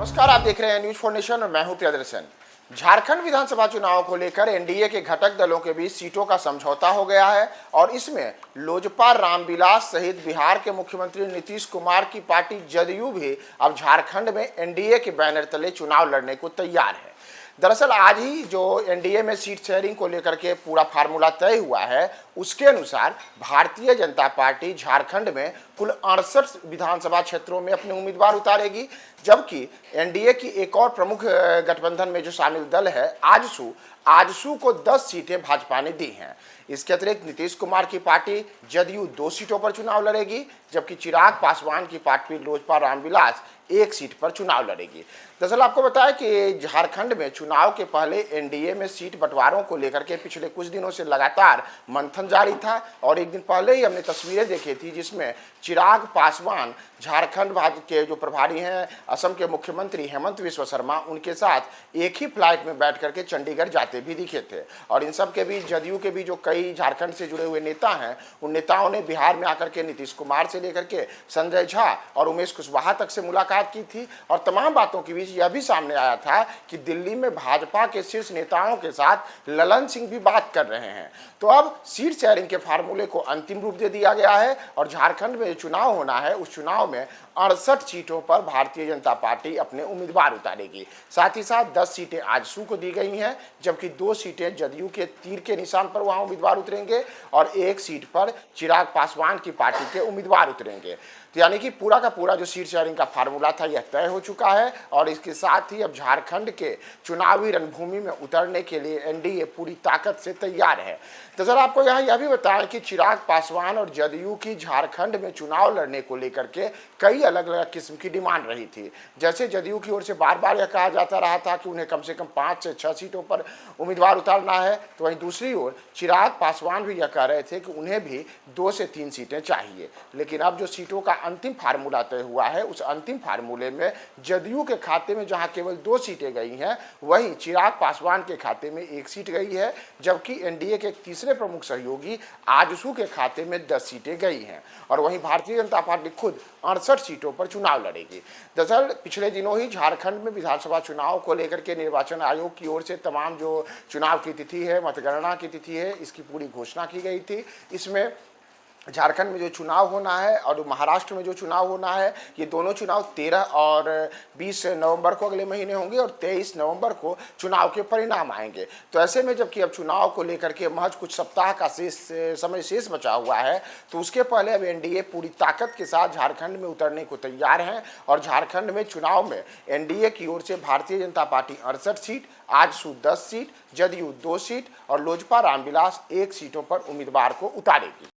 नमस्कार, आप देख रहे हैं न्यूज 4 नेशन और मैं हूं प्रियदर्शन। झारखंड विधानसभा चुनाव को लेकर एनडीए के घटक दलों के बीच सीटों का समझौता हो गया है और इसमें लोजपा रामविलास सहित बिहार के मुख्यमंत्री नीतीश कुमार की पार्टी जदयू भी अब झारखंड में एनडीए के बैनर तले चुनाव लड़ने को तैयार है। दरअसल आज ही जो एनडीए में सीट शेयरिंग को लेकर के पूरा फार्मूला तय हुआ है, उसके अनुसार भारतीय जनता पार्टी झारखंड में कुल 68 विधानसभा क्षेत्रों में अपने उम्मीदवार उतारेगी, जबकि एनडीए की एक और प्रमुख गठबंधन में जो शामिल दल है आजसू को 10 सीटें भाजपा ने दी हैं। इसके अतिरिक्त नीतीश कुमार की पार्टी जदयू 2 सीटों पर चुनाव लड़ेगी, जबकि चिराग पासवान की पार्टी लोजपा रामविलास 1 सीट पर चुनाव लड़ेगी। दरअसल आपको बताया कि झारखंड में चुनाव के पहले एनडीए में सीट बंटवारों को लेकर के पिछले कुछ दिनों से लगातार मंथन जारी था और एक दिन पहले ही हमने तस्वीरें देखी थी जिसमें चिराग पासवान झारखंड भाजपा के जो प्रभारी हैं, असम के मुख्यमंत्री हेमंत बिस्वा शर्मा, उनके साथ एक ही फ्लाइट में बैठ करके चंडीगढ़ जाते भी दिखे थे। और इन सब के बीच जदयू के भी जो कई झारखंड से जुड़े हुए नेता हैं, उन नेताओं ने बिहार में आकर के नीतीश कुमार से लेकर के संजय झा और उमेश कुशवाहा तक से मुलाकात की थी। और तमाम बातों के बीच यह भी सामने आया था कि दिल्ली में भाजपा के शीर्ष नेताओं के साथ ललन सिंह भी बात कर रहे हैं। तो अब सीट शेयरिंग के फार्मूले को अंतिम रूप दे दिया गया है और झारखंड में चुनाव होना है, उस चुनाव में 68 सीटों पर भारतीय जनता पार्टी अपने उम्मीदवार उतारेगी। साथ ही साथ 10 सीटें आजसू को दी गई हैं, जबकि 2 सीटें जदयू के तीर के निशान पर वहां उम्मीदवार उतरेंगे और 1 सीट पर चिराग पासवान की पार्टी के उम्मीदवार उतरेंगे। तो यानी कि पूरा का पूरा जो सीट शेयरिंग का फार्मूला था यह तय हो चुका है और इसके साथ ही अब झारखंड के चुनावी रणभूमि में उतरने के लिए एनडीए पूरी ताकत से तैयार है। तो सर आपको यहाँ यह भी बताएं कि चिराग पासवान और जदयू की झारखंड में चुनाव लड़ने को लेकर के कई अलग अलग किस्म की डिमांड रही थी। जैसे जदयू की ओर से बार बार यह कहा जाता रहा था कि उन्हें कम से कम 5 से 6 सीटों पर उम्मीदवार उतारना है, तो वहीं दूसरी ओर चिराग पासवान भी यह कह रहे थे कि उन्हें भी 2 से 3 सीटें चाहिए। लेकिन अब जो सीटों का अंतिम फार्मूला तय हुआ है, उस अंतिम फार्मूले में जदयू के खाते में जहां केवल 2 सीटें गई हैं, वहीं चिराग पासवान के खाते में 1 सीट गई है, जबकि एनडीए के एक तीसरे प्रमुख सहयोगी आजसू के खाते में 10 सीटें गई हैं। और वहीं भारतीय जनता पार्टी खुद 68 सीटों पर चुनाव लड़ेगी। दरअसल पिछले दिनों ही झारखंड में विधानसभा चुनाव को लेकर के निर्वाचन आयोग की ओर से तमाम जो चुनाव की तिथि है, मतगणना की तिथि है, इसकी पूरी घोषणा की गई थी। इसमें झारखंड में जो चुनाव होना है और महाराष्ट्र में जो चुनाव होना है, ये दोनों चुनाव 13 और 20 नवंबर को अगले महीने होंगे और 23 नवंबर को चुनाव के परिणाम आएंगे। तो ऐसे में जबकि अब चुनाव को लेकर के महज कुछ सप्ताह का समय शेष बचा हुआ है, तो उसके पहले अब एनडीए पूरी ताकत के साथ झारखंड में उतरने को तैयार हैं और झारखंड में चुनाव में एनडीए की ओर से Bharatiya Janata party 68 seat, AJSU 10 seat, JDU 2 seat और लोजपा रामविलास 1 सीटों पर उम्मीदवार को उतारेगी।